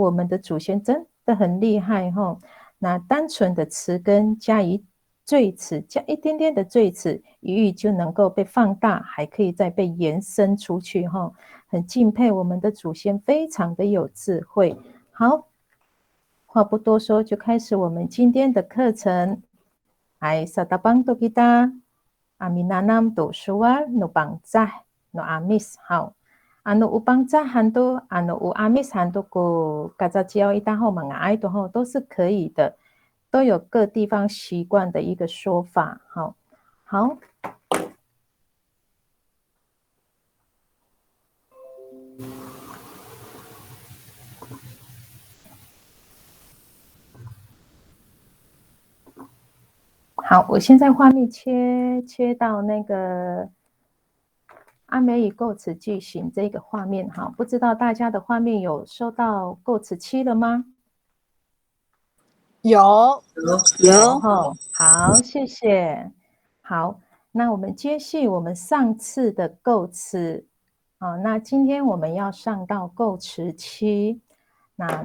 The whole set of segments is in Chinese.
我们的祖先真的很厉害哈。那单纯的词根加以缀词，加一点点的缀词，语义就能够被放大，还可以再被延伸出去哈。很敬佩我们的祖先，非常的有智慧。好，话不多说，就开始我们今天的课程。Ay sa tabang to kita, aminanam to suwal no bangzah no amis hao. Ano ubangzah hanto, ano u amis hanto ko kazajiao ita后mga ai to后都是可以的，都有各地方习惯的一个说法。好，好。好，我现在画面切到那个阿美语构词句型这个画面，哈，不知道大家的画面有收到构词7了吗？有，好，谢谢。好，那我们接续我们上次的构词，好，那今天我们要上到构词7。那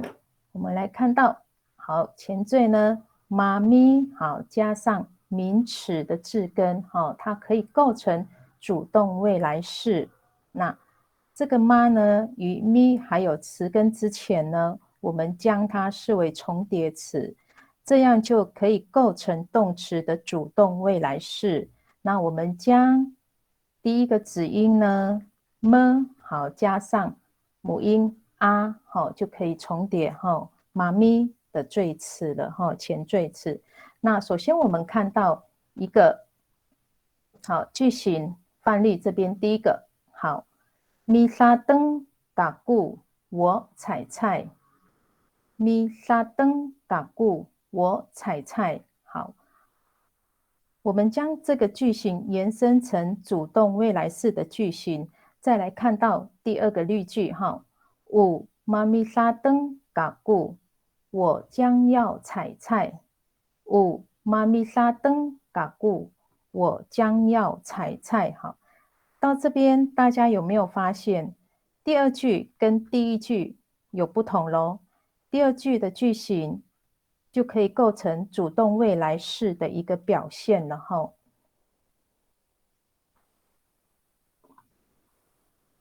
我们来看到，好，前缀呢，妈咪，好，加上名词的字根，好，它可以构成主动未来式。那这个妈呢，与咪还有词根之前呢，我们将它视为重叠词。这样就可以构成动词的主动未来式。那我们将第一个子音呢么，好，加上母音啊，好，就可以重叠哈，妈咪的缀词了哈，前缀词。那首先我们看到一个好句型范例，这边第一个好，咪沙灯打鼓，我采菜。咪沙灯打鼓，我采菜。好，我们将这个句型延伸成主动未来式的句型，再来看到第二个例句哈，五妈咪沙灯打鼓，我将要采菜。五妈咪沙灯打鼓，我将要采菜。好，到这边大家有没有发现第二句跟第一句有不同咯？第二句的句型就可以构成主动未来式的一个表现了哈。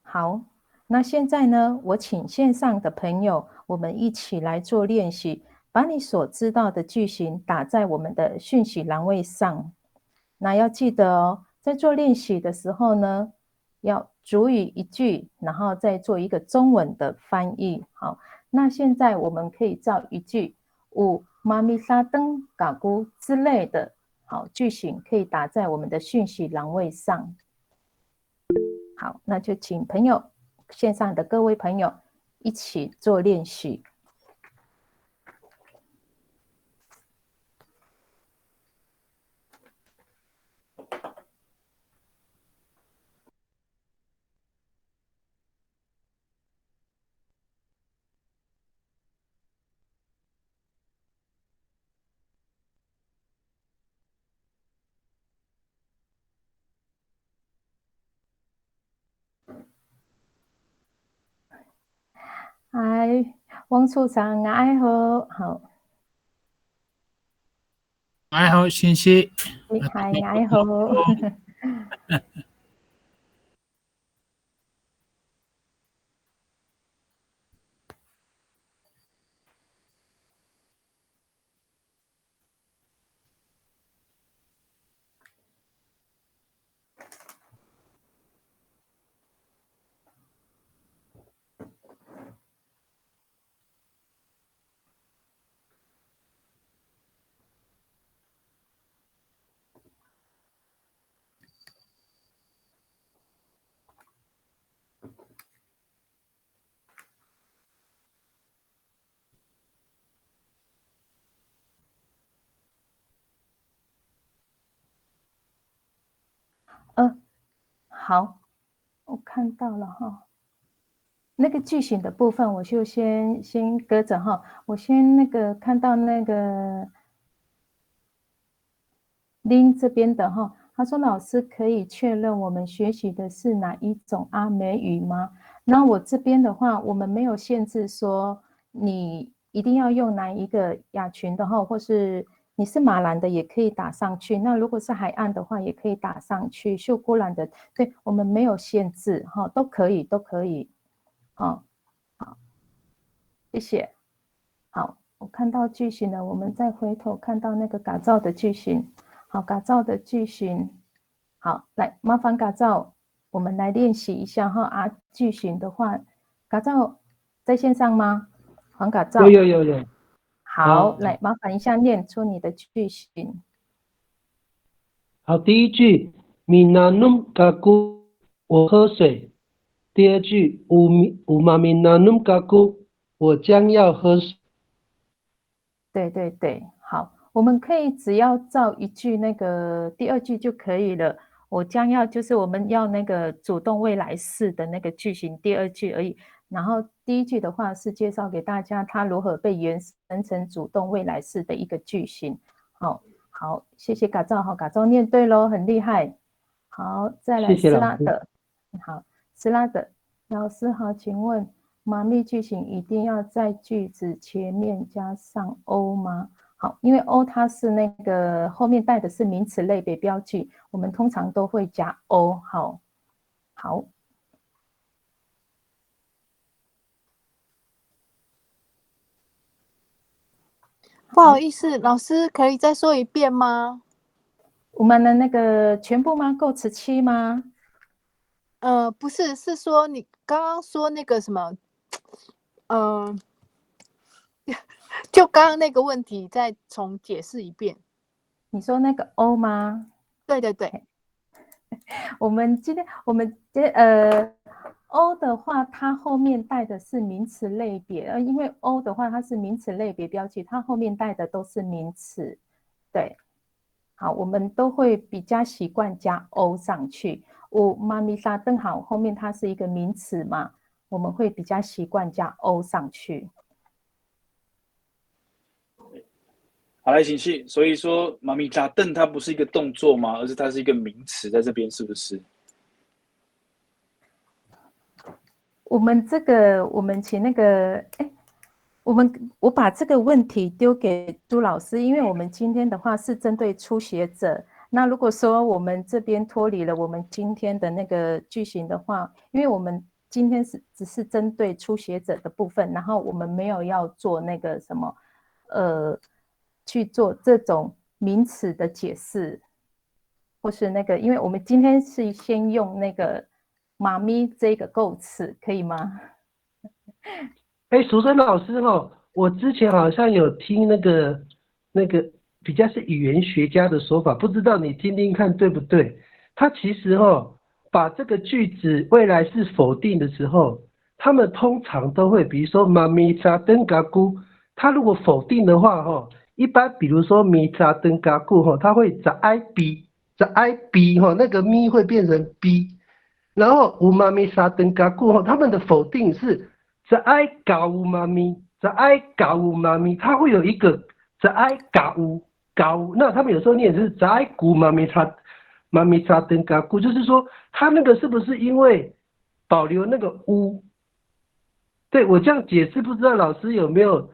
好，那现在呢，我请线上的朋友，我们一起来做练习，把你所知道的句型打在我们的讯息栏位上。那要记得哦，在做练习的时候呢，要主语一句，然后再做一个中文的翻译。好，那现在我们可以造一句五妈咪沙灯嘎咕之类的，好句型可以打在我们的讯息栏位上。好，那就请朋友线上的各位朋友一起做练习。嗨，汪处长，爱好，好，还好，谢谢。你嗨，爱好。好，我看到了哈。那个句型的部分，我就先搁着哈。我先那个看到那个林这边的哈，他说老师可以确认我们学习的是哪一种阿美语吗？那我这边的话，我们没有限制说你一定要用哪一个亚群的话，或是你是马兰的也可以打上去。那如果是海岸的话，也可以打上去。秀姑兰的，对，我们没有限制哈，都可以，都可以。好，好，谢谢。好，我看到句型了，我们再回头看到那个改造的句型。好，改造的句型。好，来，麻烦改造，我们来练习一下哈。句型的话，改造在线上吗？黄改造。有。好，来，麻烦一下念出你的句型。好，第一句，Minanum gagu， 我喝水。第二句，Umaminanum gagu， 我将要喝水。对对对，好，我们可以只要造一句那个第二句就可以了。我将要就是我们要那个主动未来式的那个句型第二句而已。然后第一句的话是介绍给大家它如何被延伸成主动未来式的一个句型。好，谢谢改造，好，改造念对咯，很厉害。好，再来斯拉德。好，斯拉德老师好，请问妈咪句型一定要在句子前面加上 O 吗？好，因为 O 它是那个后面带的是名词类别标记，我们通常都会加 O。好。不好意思，老师可以再说一遍吗？我们的那个全部吗？构词7吗？不是，是说你刚刚说那个什么，就刚刚那个问题再重解释一遍。你说那个 O 吗？对对对。我们O 的话，它后面带的是名词类别，因为 O 的话它是名词类别标记，它后面带的都是名词。对，好，我们都会比较习惯加 O 上去。我妈咪沙灯好，后面它是一个名词嘛，我们会比较习惯加 O 上去。好，来，请细。所以说，妈咪扎凳它不是一个动作吗？而是它是一个名词，在这边是不是？我们请那个，我把这个问题丢给朱老师，因为我们今天的话是针对初学者。那如果说我们这边脱离了我们今天的那个句型的话，因为我们今天只是针对初学者的部分，然后我们没有要做那个什么，去做这种名词的解释，或是那个，因为我们今天是先用那个妈咪这个构词，可以吗？淑珍老师我之前好像有听那个比较是语言学家的说法，不知道你听听看对不对？他其实把这个句子未来式否定的时候，他们通常都会，比如说妈咪扎登嘎咕，他如果否定的话一般比如说咪扎登嘎咕他会扎 i b 那个咪会变成 b， 然后乌妈咪沙登嘎咕他们的否定是扎 i 嘎乌妈咪，扎 i 嘎乌妈咪，它会有一个扎 i 嘎乌，那他们有时候念是扎 i 咕妈咪沙登嘎咕，就是说他那个是不是因为保留那个乌？对，我这样解释，不知道老师有没有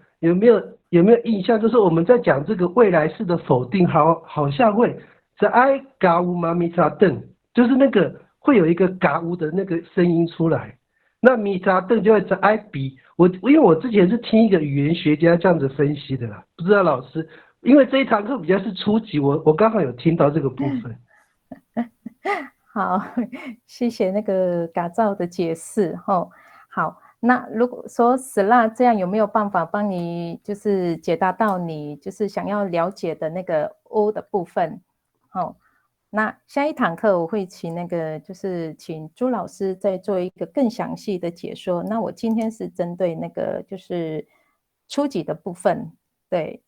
印象？就是我们在讲这个未来式的否定，好像会是 I 嘎乌妈咪沙登，就是那个会有一个嘎乌的那个声音出来，那咪沙登就会是 I 比。因为我之前是听一个语言学家这样子分析的啦，不知道老师，因为这一堂课比较是初级，我刚好有听到这个部分。好，谢谢那个改造的解释好，那如果说史拉这样有没有办法帮你就是解答到你就是想要了解的那个 O 的部分？那下一堂课我会请那个就是请朱老师再做一个更详细的解说。那我今天是针对那个就是初级的部分，对。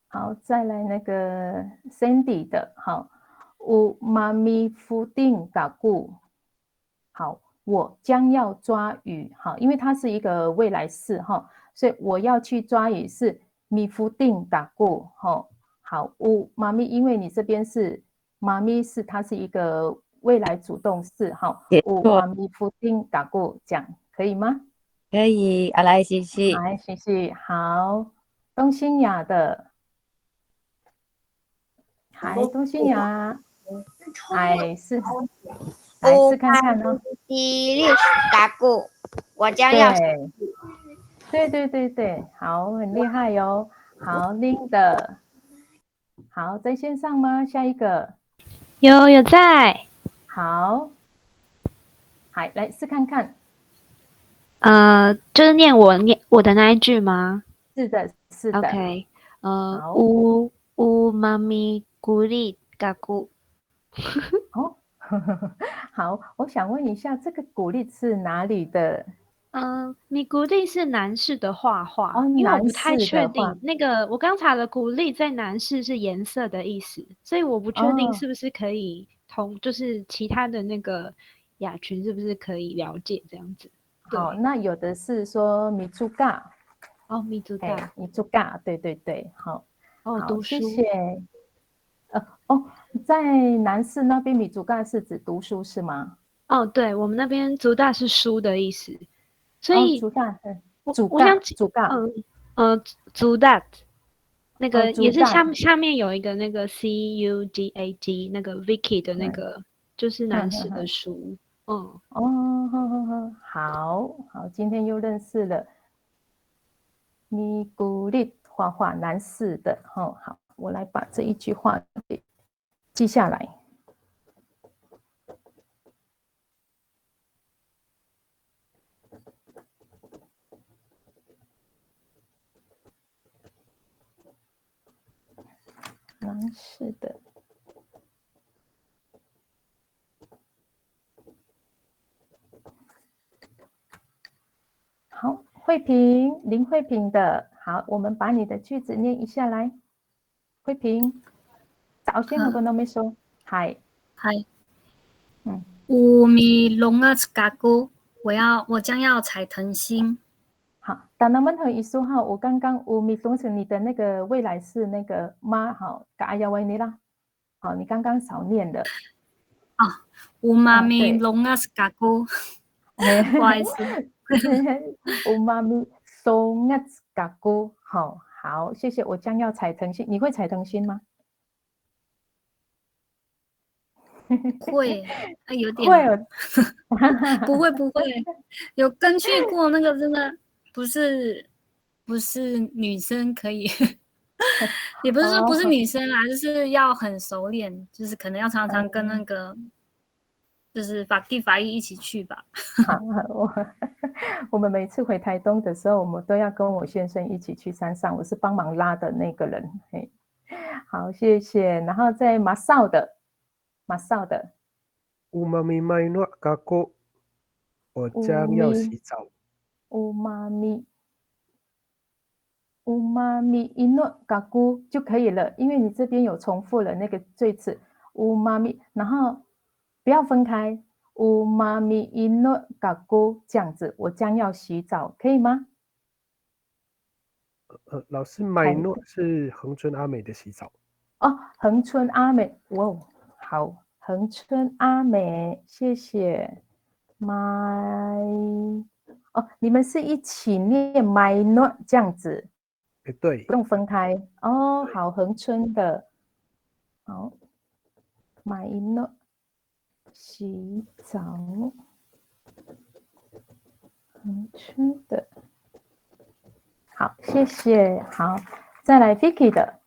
好，再来那个 Sandy 的，我妈咪夫定嘎固，好，我将要抓鱼，因为它是一个未来式所以我要去抓鱼是米夫定嘎固，好，我妈咪，因为你这边是妈咪它是一个未来主动式，哈，没有错，妈咪夫丁嘎古讲可以吗？可以。阿来西西，来，谢谢。好，东新雅的，嗨，东新雅，哎，来试看看哦。第六打鼓，我将要对，好，很厉害哟。好，Linda，好，在线上吗？下一个，有在，好，来试看看。就是念我的那一句吗是的？OK，好乌妈咪咕哩嘎咕，哦，好，我想问一下，这个鼓励是哪里的？米咕哩是男士的画画，哦，因为我男不太士的话，确定那个我刚查的鼓励在男士是颜色的意思，所以我不确定哦，是不是可以就是其他的那个雅群是不是可以了解这样子。好，对，那有的是说米珠嘎，哦，米祖大，米珠嘎，对，好，哦，好，读书，谢谢。在南市那边，米珠嘎是指读书是吗？哦，对，我们那边族大是书的意思，所哦，以主干，我想主干，族大那个也是主干，下面有一个那个 CUGAG 那个 Vicky 的那个就是男士的书，哦，好，今天又认识了米古力画画男士的，好，我来把这一句话给记下来。男士的，好，林慧萍的，好，我们把你的句子念一下来。慧萍，早先很多都没说，嗨，乌米隆阿斯嘎咕，我将要采藤心。好，当那们和一说哈，我刚刚米东成你的那个未来是那个妈，好，嘎呀维尼啦，好，你刚刚少念的。乌妈咪隆阿斯嘎咕，不好意思。乌妈咪松阿斯嘎咕，好，谢谢。我将要采藤心，你会采藤心吗？会，有点会哦，不会，有跟去过那个真的不是女生可以，也不是说不是女生啦，就是要很熟练，就是可能要常常跟那个就是法医一起去吧。我们每次回台东的时候，我们都要跟我先生一起去山上，我是帮忙拉的那个人。嘿，好，谢谢。然后在马少的。乌妈咪麦诺嘎咕，我将要洗澡。乌妈咪一诺嘎咕就可以了，因为你这边有重复了那个最词乌妈咪，然后不要分开，乌妈咪一诺嘎咕这样子，我将要洗澡，可以吗？老师，麦诺是恒春阿美的洗澡。哦，恒春阿美，哇，好，恒春阿美，谢谢。你们是一起念麦诺这样子，对，不用分开哦。好，恒春的，好，麦诺洗澡，恒春的，好，谢谢。好，再来 Vicky 的。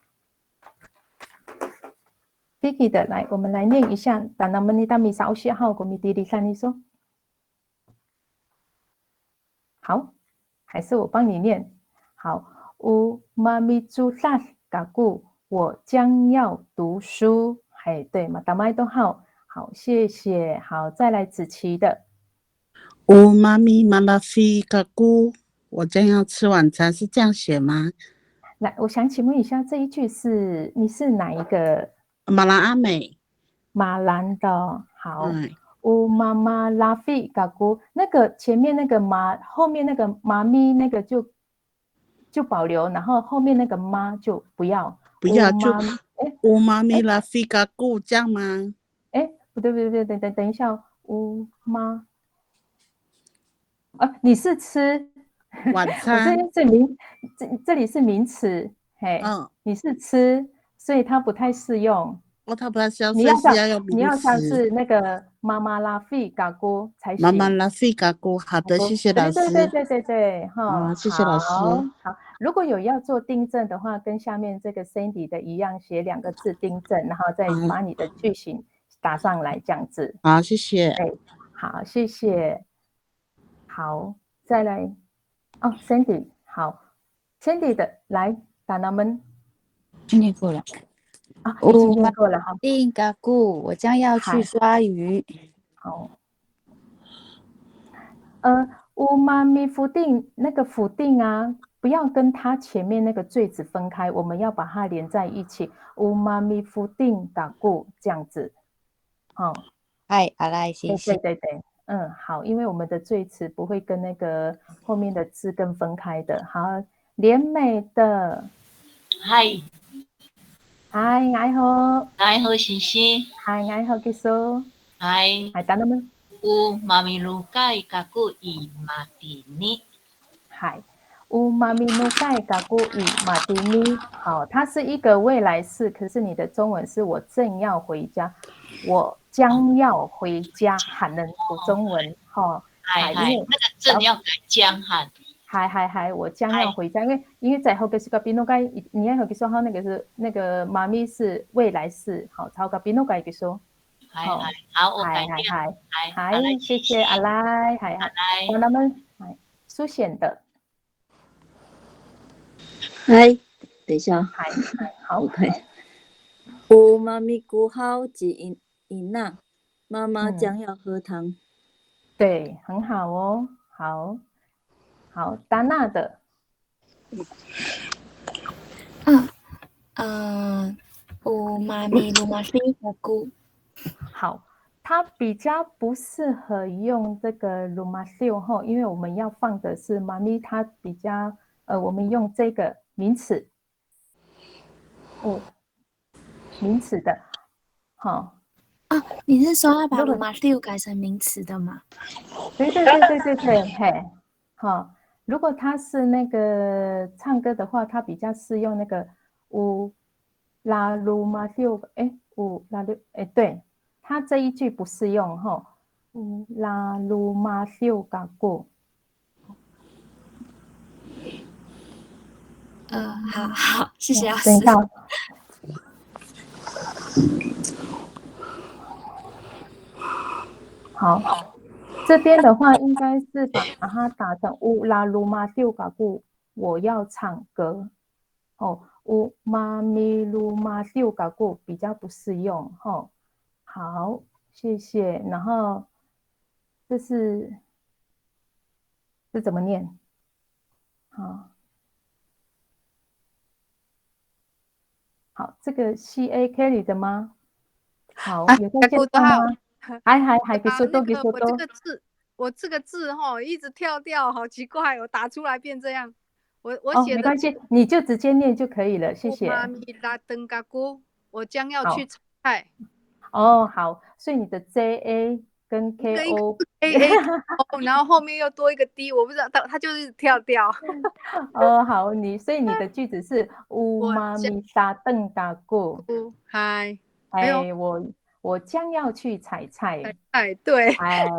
Vicky 的，来，我们来念一下。当那么你当米少些好，我们弟弟看你说。好，还是我帮你念。好，乌妈咪煮饭嘎咕，我将要读书。嘿，对嘛，大麦都好，好，谢谢。好，再来子琪的。乌妈咪妈妈菲嘎咕，我将要吃晚餐，是这样写吗？来，我想请问一下，这一句你是哪一个？马兰阿美。马兰的，好。乌妈妈拉菲嘎咕，那个前面那个妈，后面那个妈咪那个就保留，然后后面那个妈就不要。不要，就乌妈咪拉菲嘎咕这样吗？哎，不对不对，等一下哦，乌妈啊，你是吃，晚我这餐，边这里是名词，嘿，你是吃，所以它不太适用。它不太需要，你要像所以是要用名词。是那个妈妈拉菲嘎锅才行。妈妈拉菲嘎咕，好的，谢谢老师。对，哈，谢谢老师。好，如果有要做订正的话，跟下面这个 Sandy 的一样，写2个字订正，然后再把你的句型打上来，这样子。好，谢谢。好，谢谢。好，再来哦，Sandy，好 ，Sandy 的来打他们。今天过了。啊，已经念过了哈。定嘎咕，我将要去刷鱼。好。乌妈咪否定那个否定啊，不要跟它前面那个缀子分开，我们要把它连在一起。乌妈咪否定嘎咕这样子。好，嗨，阿赖谢谢。对，好，因为我们的缀词不会跟那个后面的字根分开的。好，连美的。嗨，爱好，爱好星星，爱好技术，嗨，等他们。有妈咪路盖嘎古伊马蒂尼，嗨，有妈咪路盖嘎古伊马蒂尼。好，它是一个未来式，可是你的中文是我正要回家，我将要回家，喊人读中文哈。嗨，那个正要改将喊。嗨，我将要回家，因为在后个是个比诺盖，你要和说哈那个妈咪是未来式，好，超个比诺盖个说。好，我改变。嗨，谢谢阿赖，嗨，帮他们书显的。嗨，等一下，好，我看。我妈咪咕好几饮呐，妈妈将要喝汤。对，很好哦，好，达娜的。我妈咪鲁马西嘎咕。好，它比较不适合用这个鲁马修后，因为我们要放的是妈咪，它比较我们用这个名词，名词的，好。你是说要把鲁马修改成名词的吗？对，嘿，好。如果他是那个唱歌的话，他比较适用那个乌拉鲁马修，乌拉鲁，对。他这一句不适用哈，拉鲁马修嘎过。好，谢谢老师。等一下，好，这边的话应该是把它打成乌拉鲁马修嘎过，我要唱歌。乌妈咪鲁马修嘎过比较不适用哈。好，谢谢。然后这怎么念？好，这个 CA Kelly 的吗？好，有在线上吗？还给说多。我这个字一直跳掉，好奇怪，我打出来变这样。我写的没关系，你就直接念就可以了，谢谢。妈咪拉登嘎咕，我将要去采菜。好，所以你的 JA 跟 KO， 然后后面又多一个 D， 我不知道它就是跳掉。好，所以你的句子是乌妈咪沙登嘎咕。嗨，我将要去采菜。对，好，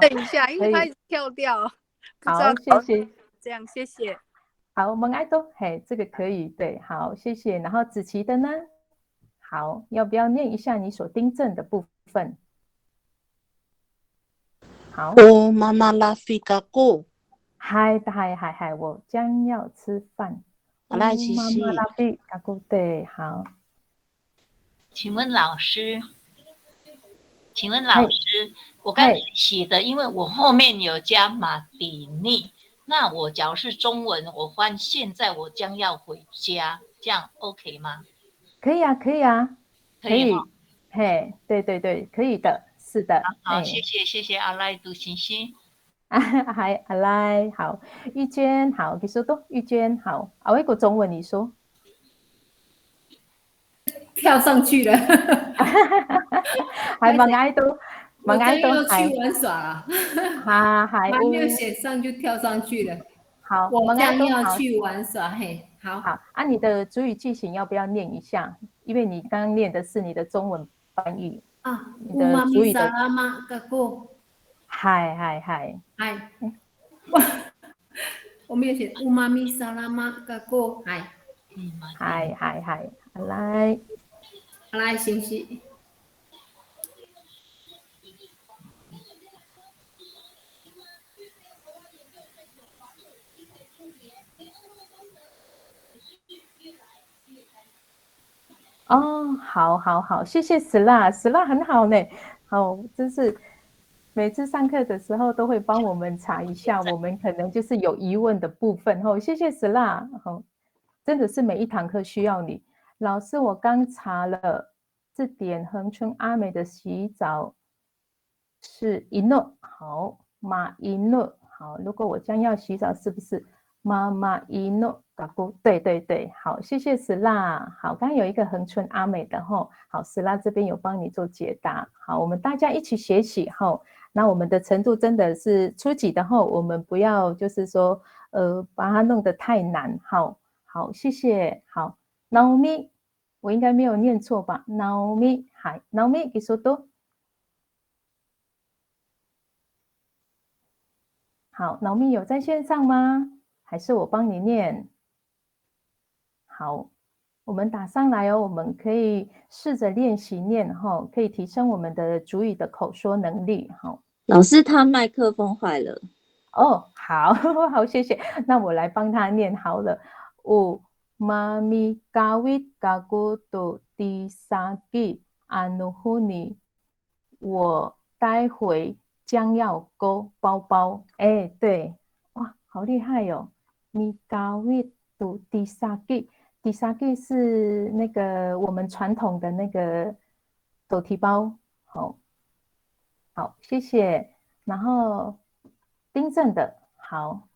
等一下，因为它一直跳掉。好，谢谢。这样，谢谢。好，蒙爱多，这个可以，对，好，谢谢。然后子琪的呢？好，要不要念一下你所订正的部分？好。我妈妈拉菲嘎咕。嗨，我将要吃饭。阿赖西西。妈妈拉菲嘎咕，对，好。请问老师，我刚才写的，因为我后面有加马蒂尼，那我假如是中文，我翻现在我将要回家，这样 OK 吗？可以啊，可以。对，可以的，是的。好，谢谢阿赖杜星星。嗨，阿赖好，玉娟好，你说多，玉娟好，阿伟个中文你说。跳上去了，係問嗌到我真要係去玩耍了，係还没有写上就跳上去了。好，我問嗌将要到好去玩耍，嘿，好。好啊，你的主语句型要不要念一下？因为你刚刚念的是你的中文翻译啊，你的主语的萨拉玛嘎古，係，我没有写乌妈咪萨拉玛嘎古，係，來。来，行行。哦，好，谢谢，Sla 很好呢。好，真是每次上课的时候都会帮我们查一下，我们可能就是有疑问的部分。哦，谢谢 Sla。好，真的是每一堂课需要你。老师，我刚查了字典，恒春阿美的洗澡是一诺。好，马一诺。好，如果我将要洗澡，是不是妈妈一诺？对，好，谢谢石蜡。好，刚刚有一个恒春阿美的吼，好，石蜡这边有帮你做解答。好，我们大家一起学习吼。那我们的程度真的是初级的吼，我们不要就是说把它弄得太难。好，谢谢。好 ，Naomi， 我应该没有念错吧 ？Naomi， 嗨 ，Naomi， 给说多。好 ，Naomi 有在线上吗？还是我帮你念？好，我们打上来哦，我们可以试着练习念哈，可以提升我们的主语的口说能力哈。老师，他麦克风坏了。哦，好，好，谢谢。那我来帮他念好了。妈咪嘎维嘎古多第三季安努呼尼，我待会将要勾包包。哎，对，哇，好厉害哟！咪嘎维多第三季。第三个是那个我们传统的那个手提包，好，谢谢。然后订正的，好，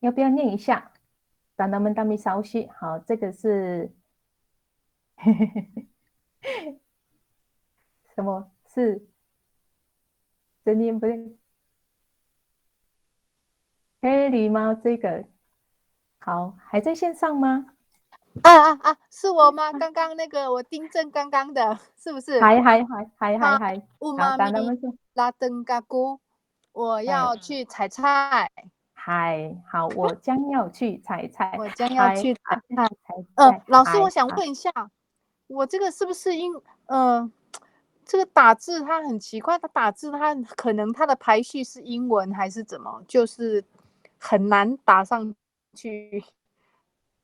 要不要念一下？咱们大米烧西，好，这个是什么？是这念不对？黑狸猫这个好，还在线上吗？是我吗？刚刚那个我订正刚刚的，是不是？还。乌妈咪拉登嘎咕，我要去采菜。好，我将要去采菜。我将要去采菜。老师，我想问一下，我这个是不是这个打字它很奇怪，它打字它可能它的排序是英文还是怎么，就是很难打上去。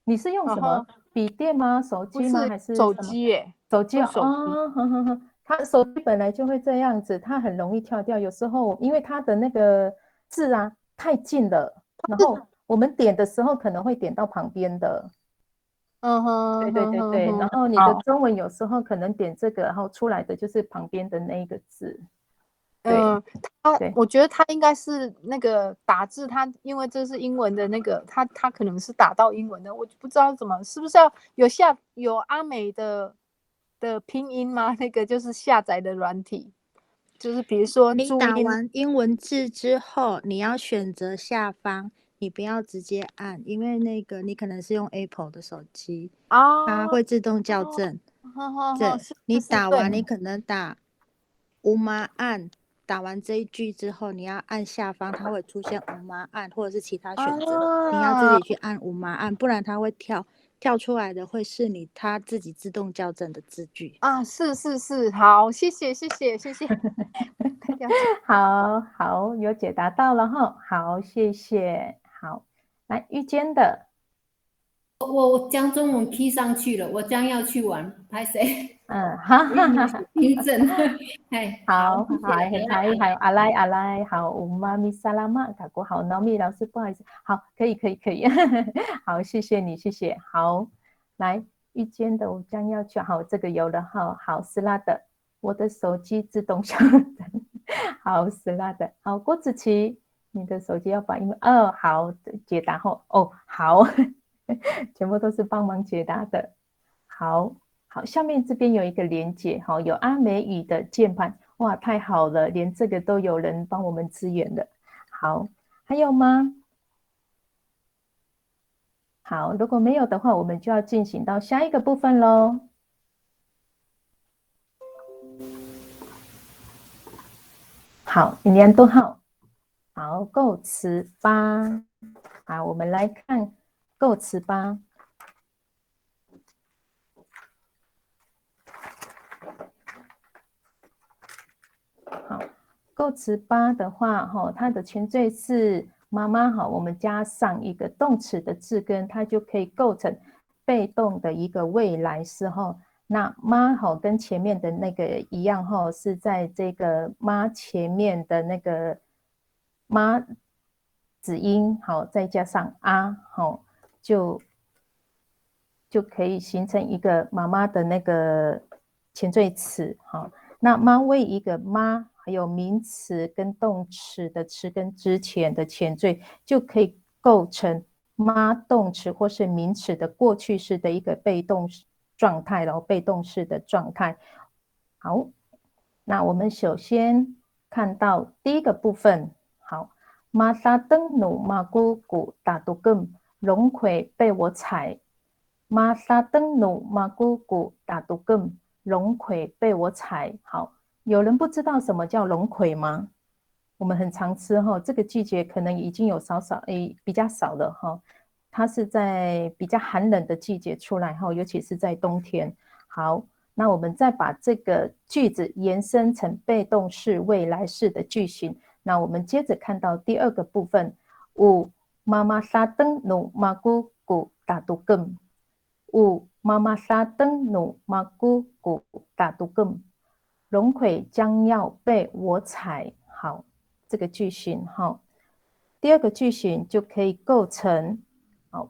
你是用什么笔电吗？手机吗？还是手机耶？手机哦，它手机本来就会这样子，它很容易跳掉。有时候因为它的那个字啊太近了，然后我们点的时候可能会点到旁边的。对，然后你的中文有时候可能点这个，然后出来的就是旁边的那一个字。我觉得他应该是那个打字，他因为这是英文的那个，他可能是打到英文的，我不知道怎么，是不是要有阿美的拼音吗？那个就是下载的软体，就是比如说你打完英文字之后，你要选择下方，你不要直接按，因为那个你可能是用 Apple 的手机，它会自动校正。你打完，你可能打乌妈按。打完这一句之后，你要按下方，它会出现五麻按或者是其他选择，你要自己去按五麻按，不然它会跳出来的会是它自己自动校正的字句啊。是，好，谢谢。好，有解答到了哈，好，谢谢。好，来玉坚的，我将中文 key 上去了，我将要去玩，拍谁？订正。好，还有阿赖，好，乌妈咪萨拉玛，卡过好，Naomi老师不好意思，好，可以，好，谢谢你，谢谢，好，来玉坚的，我将要去，好，这个有了，好，斯拉的，我的手机自动校正，好，斯拉的，好，郭子琪，你的手机要把好，解答后，好，全部都是帮忙解答的，好。好，下面这边有一个连结，好，有阿美语的键盘，哇，太好了，连这个都有人帮我们支援了。好，还有吗？好，如果没有的话，我们就要进行到下一个部分咯。好，你念多好。好，构词吧。好，我们来看构词吧。好，构词吧的话，它的前缀是妈妈，我们加上一个动词的字根，它就可以构成被动的一个未来式。那妈跟前面的那个一样，是在这个妈前面的那个妈子音，再加上啊，就可以形成一个妈妈的那个前缀词。那妈为一个妈还有名词跟动词的词根之前的前缀，就可以构成妈动词或是名词的过去式的一个被动状态，然后被动式的状态。好，那我们首先看到第一个部分。好，妈沙登努妈姑姑打杜根龙葵被我踩，妈沙登努妈姑姑打杜根龙葵被我踩。好，有人不知道什么叫龙葵吗？我们很常吃这个季节可能已经有比较少了它是在比较寒冷的季节出来尤其是在冬天。好，那我们再把这个句子延伸成被动式未来式的句型。那我们接着看到第二个部分，有妈妈沙登努妈姑姑打杜根，有妈妈沙登努妈姑姑打杜根，龙葵将要被我踩。好，这个句型第二个句型就可以构成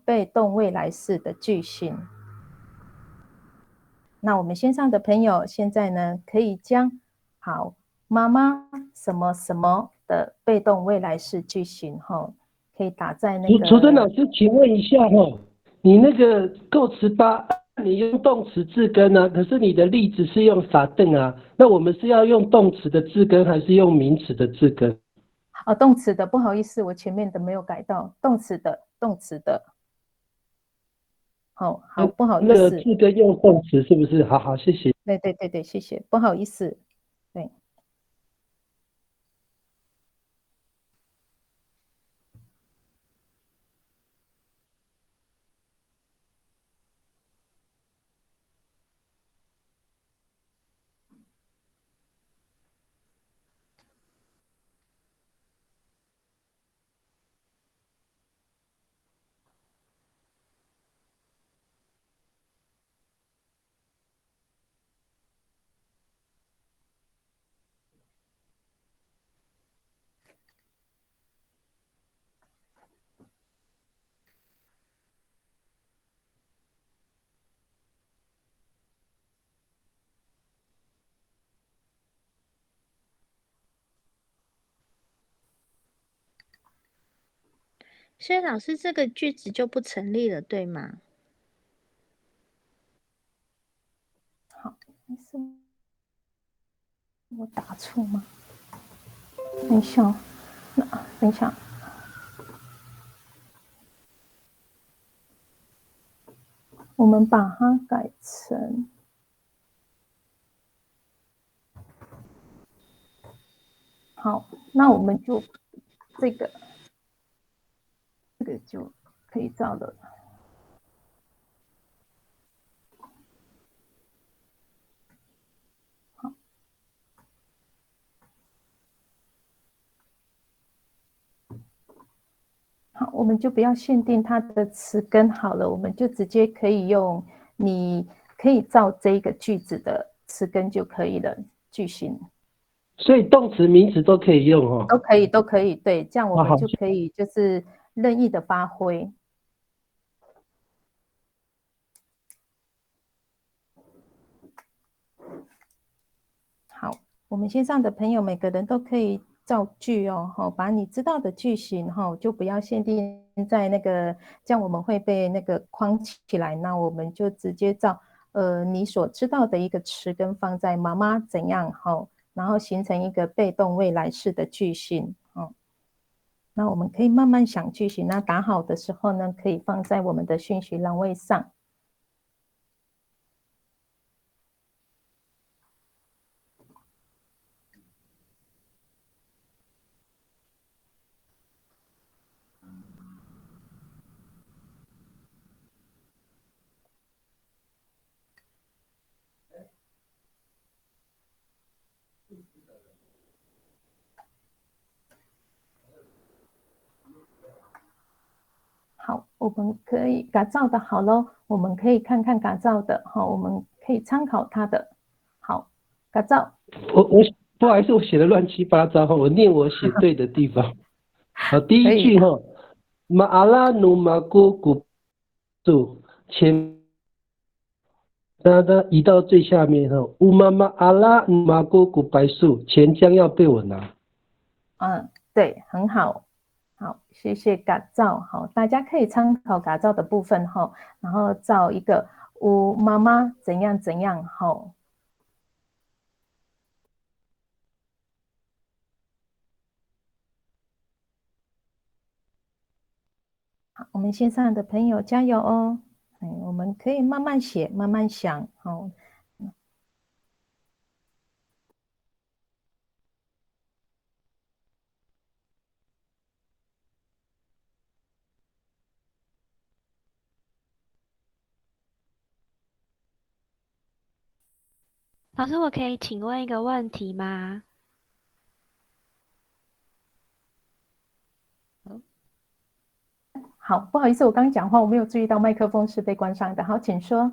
被动未来式的句型。那我们线上的朋友现在呢，可以将妈妈什么什么的被动未来式句型可以打在那个。楚真老师，请问一下你那个构词吧，你用动词字根啊，可是你的例子是用傻瞪啊，那我们是要用动词的字根还是用名词的字根？动词的，不好意思，我前面的没有改到动词的。好，不好意思。那个字根用动词是不是？好，谢谢。对，谢谢，不好意思。对。所以老师这个句子就不成立了，对吗？好，是我打错吗？等一下，等一下。我们把它改成好，那我们就这个就可以照了。好，我们就不要限定它的词根好了，我们就直接可以用，你可以照这个句子的词根就可以了，句型。所以动词、名词都可以用都可以，对，这样我们就可以就是任意的发挥。好，我们线上的朋友每个人都可以造句把你知道的句型就不要限定在那个，这样我们会被那个框起来，那我们就直接照你所知道的一个词根放在妈妈怎样然后形成一个被动未来式的句型那我们可以慢慢想句型，那打好的时候呢，可以放在我们的讯息栏位上。好，我们可以改造的好咯，我们可以看看改造的我们可以参考它的。好，改造。我不好意思，我写的乱七八糟我念我写对的地方。好，第一句马阿拉努马古古杜前，那移到最下面乌妈妈阿拉努马古古白树，钱将要被我拿。对，很好。好，谢谢改造。好，大家可以参考改造的部分然后造一个妈妈怎样怎样好，我们线上的朋友加油哦！我们可以慢慢写，慢慢想老师，我可以请问一个问题吗？好，不好意思，我刚讲话我没有注意到麦克风是被关上的。好，请说。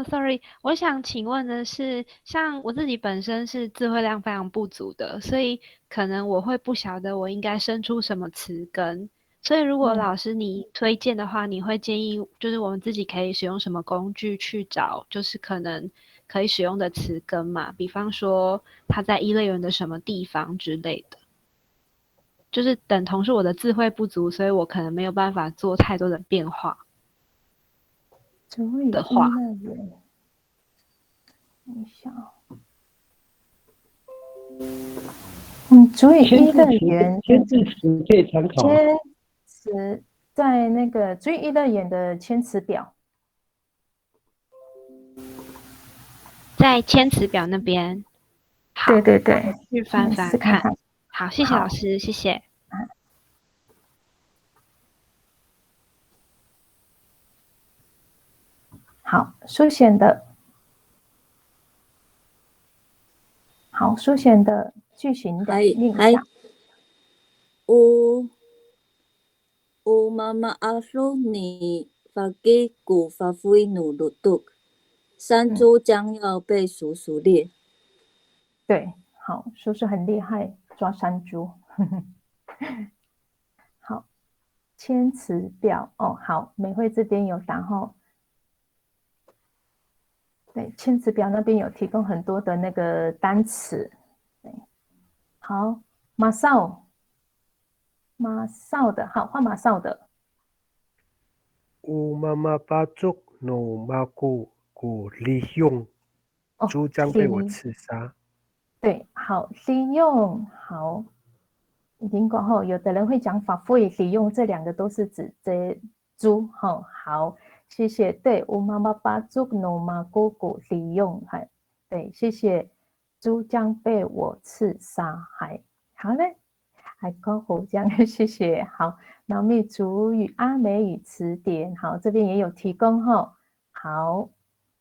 Sorry， 我想请问的是，像我自己本身是词汇量非常不足的，所以可能我会不晓得我应该生出什么词根。所以如果老师你推荐的话，你会建议就是我们自己可以使用什么工具去找，就是可能可以使用的词根嘛？比方说它在一类人的什么地方之类的。就是等同是我的智慧不足，所以我可能没有办法做太多的变化的话。等一下主语一乐园签字词可以参考。签词在那个主语一乐园的签词表，在签词表那边。好，对，去翻翻看。好，谢谢老师，谢谢。好，书写的，句型的念一下。乌妈妈阿鲁尼发给古发挥努鲁杜，山猪将要被叔叔猎。对，好，叔叔很厉害，抓山猪。好，签词表好，美惠这边有打对，签词表那边有提供很多的那个单词。对，好，马少的，好，换马少的。乌妈妈巴族努马古古利用，猪将被我刺杀。对，好，利用，好，已经过后，有的人会讲法会利用，这两个都是指这猪，好。谢谢，对，乌妈妈巴族努马古古利用，对，谢谢，猪将被我刺杀，好嘞，还高虎将，谢谢，好，脑密族语阿美语词典，好，这边也有提供好，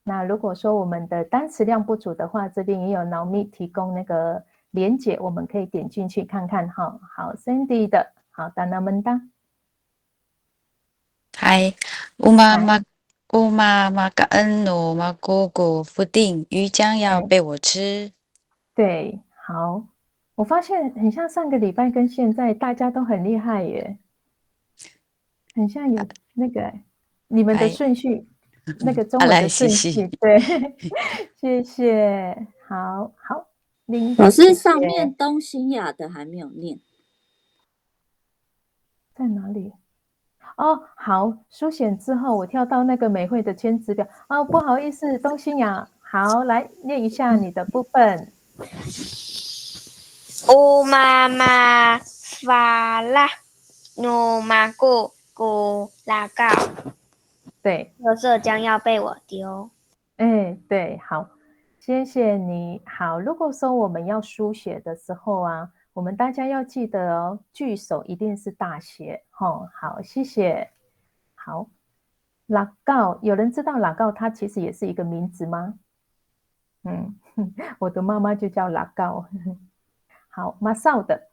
那如果说我们的单词量不足的话，这边也有脑密提供那个连结，我们可以点进去看看好 ，Sandy 的，好，达那门当。嗨，乌妈妈感恩努马姑姑福定，鱼将要被我吃。对，好，我发现很像上个礼拜跟现在大家都很厉害耶，很像有那个你们的顺序，那个中文的顺序，对，谢谢，好，老师上面东兴雅的还没有念，在哪里？哦，好，书写之后我跳到那个美惠的签字表。哦，不好意思，东新雅，好，来念一下你的部分。乌妈妈发啦，努马古古拉告。对，垃圾将要被我丢。哎，对，好，谢谢你。好，如果说我们要书写的时候啊，我们大家要记得哦，句首一定是大写。好，谢谢。好，拉告，有人知道拉告它其实也是一个名字吗？我的妈妈就叫拉告。好，马少的，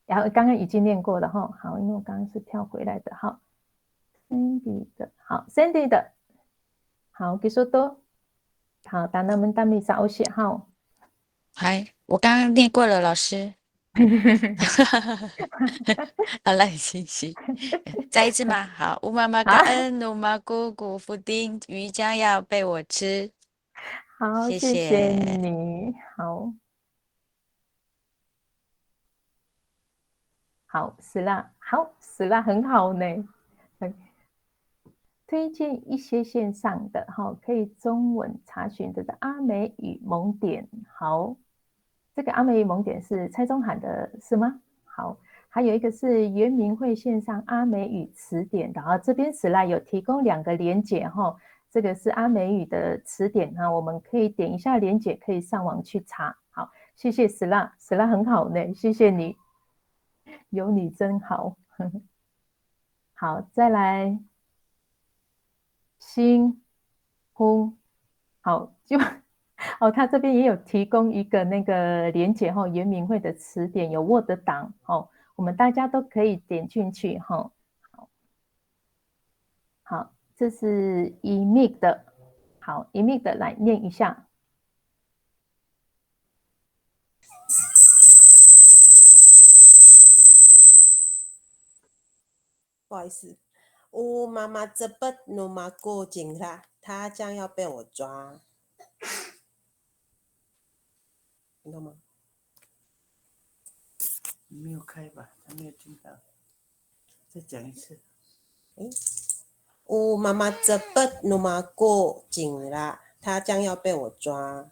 然后刚刚已经念过了哈。好，因为我刚刚是跳回来的。好 ，Sandy 的，好 ，Sandy 的，好，给说多。好，打那们大米少写好。嗨，我刚刚念过了，老师。好了，行，再一次吗？好，乌妈妈感恩，努妈姑姑福丁，鱼将要被我吃。好，谢谢你。好，死啦，好，死啦，很好呢。推荐一些线上的可以中文查询的阿美语蒙典。好，这个阿美语蒙典是蔡宗涵的是吗？好，还有一个是原民会线上阿美语词典的这边史赖有提供2个连结这个是阿美语的词典我们可以点一下连结，可以上网去查。好，谢谢史拉，史拉很好呢，谢谢你，有你真好。好，再来新婚，好，他这边也有提供一个那个连结原民会的词典有 Word 档我们大家都可以点进去好，这是 EMIG 的，好 EMIG 的来念一下。不好意思，乌妈妈这不努马过境啦，他将要被我抓。听到吗？没有开吧？还没有听到。再讲一次。乌妈妈这不努马过境啦，他将要被我抓。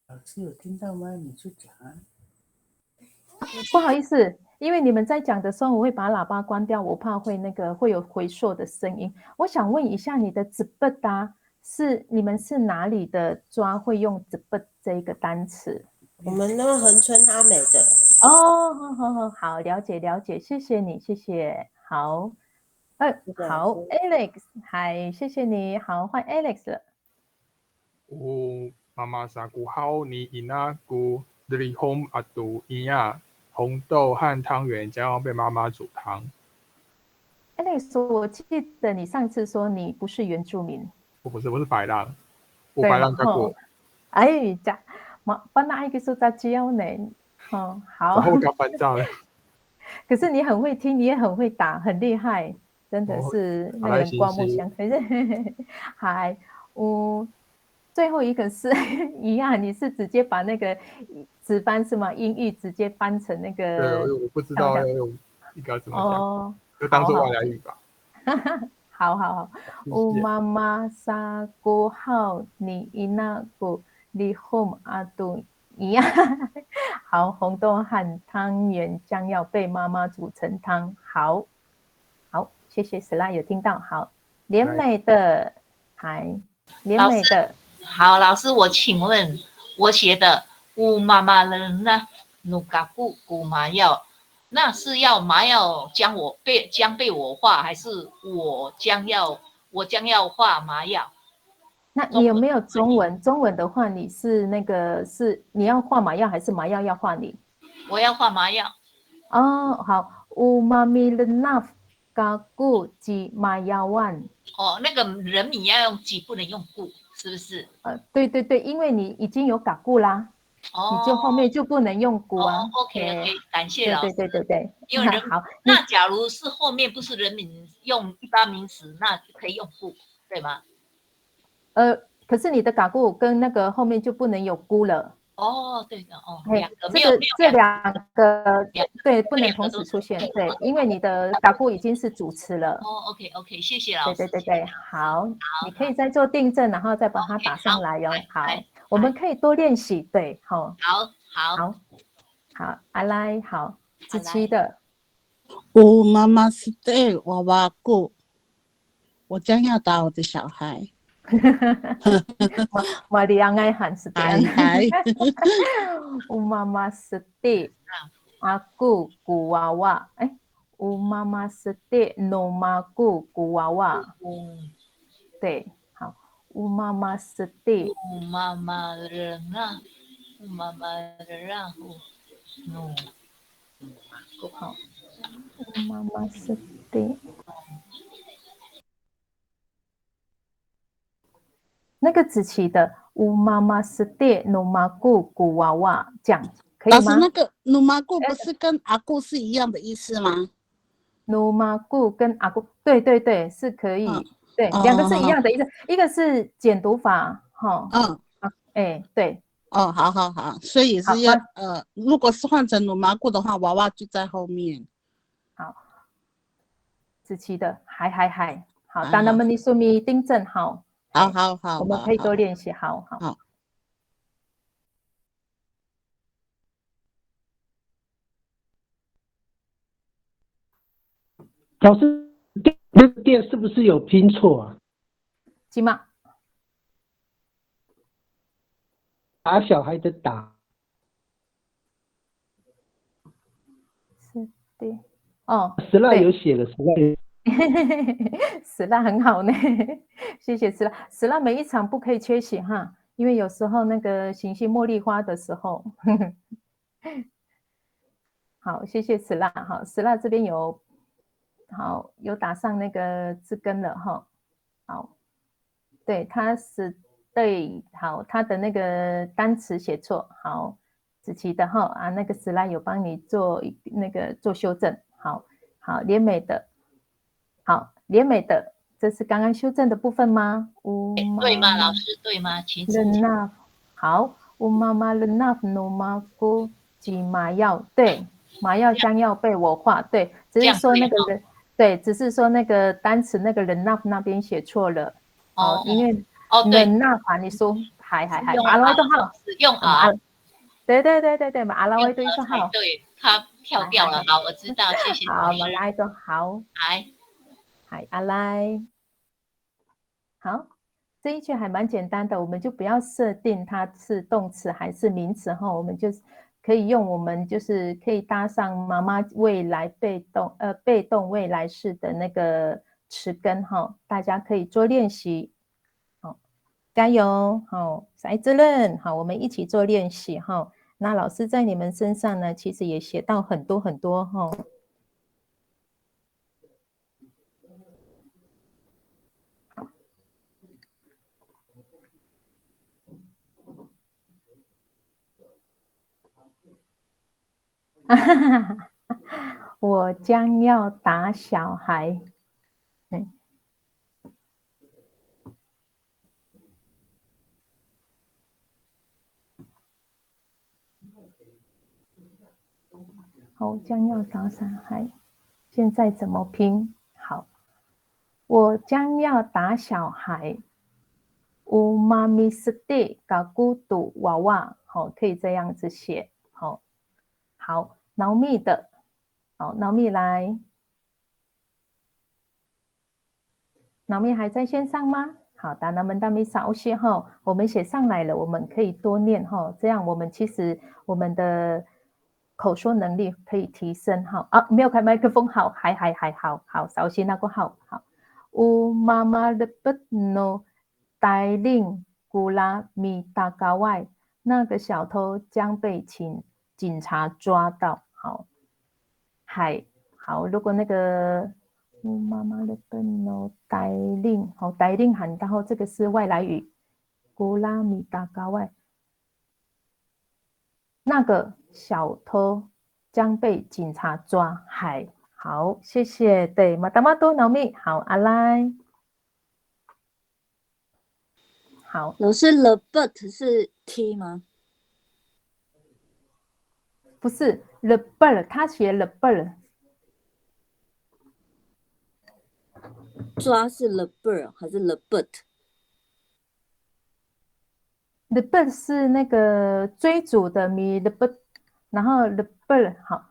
老师有听到吗？你去讲啊。不好意思，因为你们在讲的时候，我会把喇叭关掉，我怕会会有回溯的声音。我想问一下，你的“子不达”你们是哪里的抓会用“子不”这一个单词？我们那恒春阿美的。哦，好，了解，谢谢你，谢谢。好，Alex，嗨，谢谢你，好，换 Alex 了。妈妈沙古好，你伊那古里烘阿杜伊亚红豆和汤圆将要被妈妈煮汤。Alex，我记得你上次说你不是原住民。我不是白浪，我白浪在过。哎，班那一个说在教呢。好。然后刚搬家了。可是你很会听，你也很会打，很厉害，真的是那个刮目相看。嗨，最后一个是一样，你是直接把那个值班是吗？音译直接搬成那个。对，我不知道要用一个怎么讲，就当做外来语吧。好。乌妈妈沙古好，你伊那古里哄阿杜一样。好，红豆和汤圆将要被妈妈煮成汤。好，谢谢史拉有听到。好，连美的，连美的。好，老师，我请问，我写的乌妈妈人呢，努嘎布古麻药，那是要麻药将被我画，还是我将要画麻药？那你有没有中文？中文的话，你是你要画麻药，还是麻药要画你？我要画麻药。哦，好，乌妈咪人那嘎古吉麻药丸。哦，那个人名要用吉，不能用固。是不是？对，因为你已经有嘎固啦，你就后面就不能用固啊。OK， 感谢老师。对。因为好，那假如是后面不是人名用一般名词，那可以用固，对吗？可是你的嘎固跟那个后面就不能有固了。哦，对的哦，嘿，两个没有这两个对不能两个同时出现，对，因为你的嘎布已经是主词了。哦，OK，谢谢老师。对，好，你可以再做订正，然后再把它打上来哟。好，我们可以多练习，对，好，阿来，好，子期的。我妈妈是对娃娃故，我将要打我的小孩。玛丽安爱喊是的。嗨，我妈妈是的，阿姑古娃娃，哎，我妈妈是的，诺玛姑古娃娃。对，好，我妈妈是的。我妈妈renang，我妈妈renang，no，好，我妈妈是的。那个子琪的乌妈妈是的努玛古古娃娃，这样可以吗？老师，那个努玛古不是跟阿古是一样的意思吗？努玛古跟阿古，对，是可以，对，两个是一样的意思，一个是简读法，哈，对，哦，好，所以是要如果是换成努玛古的话，娃娃就在后面。好，子琪的还，好，但那么你说明订正好。好，我们可以多练习，好。老师，那个店是不是有拼错啊？几码？打小孩的打。是的，哦，石蜡有写了，石蜡很好呢，谢谢石蜡。石蜡每一场不可以缺席哈，因为有时候那个行星茉莉花的时候，好，谢谢石蜡。好，石蜡这边有打上那个字根了哈。好，对，他是对，好，他的那个单词写错，好，子琪的哈那个石蜡有帮你做修正，好，连美的。好，连美的，这是刚刚修正的部分吗？对吗，老师？对吗？请指正。好，乌妈妈人那努妈姑吉麻药，对，麻药将要被我画，对，只是说那个人，对，只是说那个单词那个人那边写错了，因为人那你说还，阿拉维多号，用对，阿拉维多说好，对，他跳掉了，好，我知道，谢谢。好，马来多好，嗨，阿来，好，这一句还蛮简单的，我们就不要设定它是动词还是名词哈，我们就可以用我们就是可以搭上妈妈未来被动未来式的那个词根哈，大家可以做练习，好，加油，好，塞子人，好，我们一起做练习哈。那老师在你们身上呢，其实也学到很多哈。我将要打小孩。我将要打小孩，现在怎么拼？好，我将要打小孩。乌妈咪是的，嘎咕嘟娃娃，好，可以这样子写，好，脑密的，好，脑密来，脑密还在线上吗？好的，那么大米少些哈，我们写上来了，我们可以多念哈，这样我们其实我们的口说能力可以提升哈。没有开麦克风，好，还好，稍息那个好。乌妈妈的不诺。带领古拉米达嘎外，那个小偷将被警察抓到。好，如果那个妈妈的本诺带领，好，带领喊到这个是外来语，古拉米达嘎外，那个小偷将被警察抓。好，谢谢。对，马达马多脑米，好，阿来。好，老师 ，the but 是 t 吗？不是 the bird， 他写 the bird。抓是 the bird 还是 the bird？The bird 是那个追逐的 me the bird， 然后 the bird 好，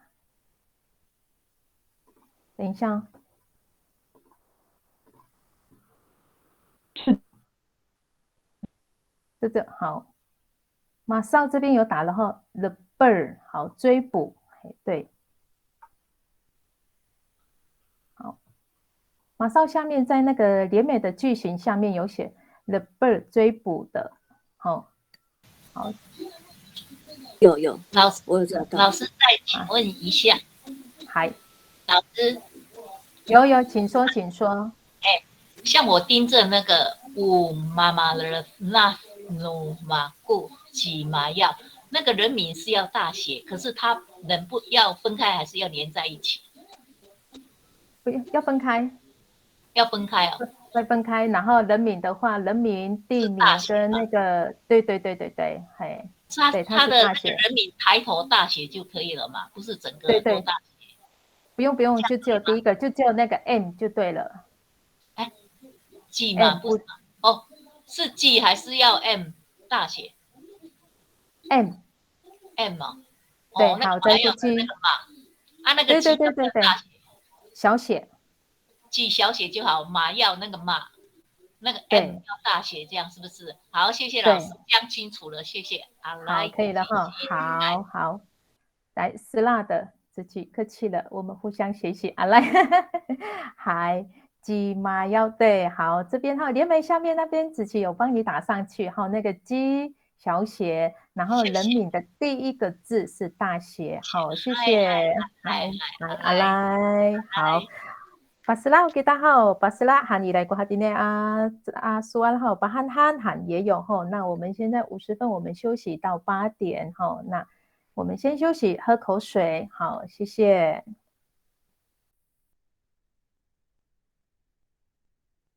等一下。这个好，马少这边有打了哈 ，the bird 好追捕，对，好，马少下面在那个连美的句型下面有写 the bird 追捕的，好，好，有老师，我有找到。老师再请问一下，嗨，老师，有，请说，请说。像我盯着那个乌妈妈的那努马固几麻药，那个人名是要大写，可是他人不要分开，还是要连在一起？不要分开，要分开哦。会分开，然后人名的话，人名、地名跟那个，对，嘿，他的那个人名抬头大写就可以了嘛，不是整个都大写。不用，就只有第一个，就只有那个 M 就对了。G 吗？不是哦，是 G 还是要 M 大写 ？M 嘛？对，好，这个 G 那个嘛，那个 G 对，小写 G 小写就好，马要那个马，那个 M 要大写，这样是不是？好，谢谢老师，讲清楚了，谢谢。好，来，可以了哈，好，来斯拉的子琪，客气了，我们互相学习啊，来，嗨。鸡妈要对，好，这边哈连梅下面那边子琪有帮你打上去哈，那个鸡小写，然后人名的第一个字是大写，好，谢谢，来，好，巴斯拉给大好，巴斯拉喊你来过哈今天说完后，巴喊也有哈，那我们现在50分，我们休息到8点哈，那我们先休息喝口水，好，谢谢。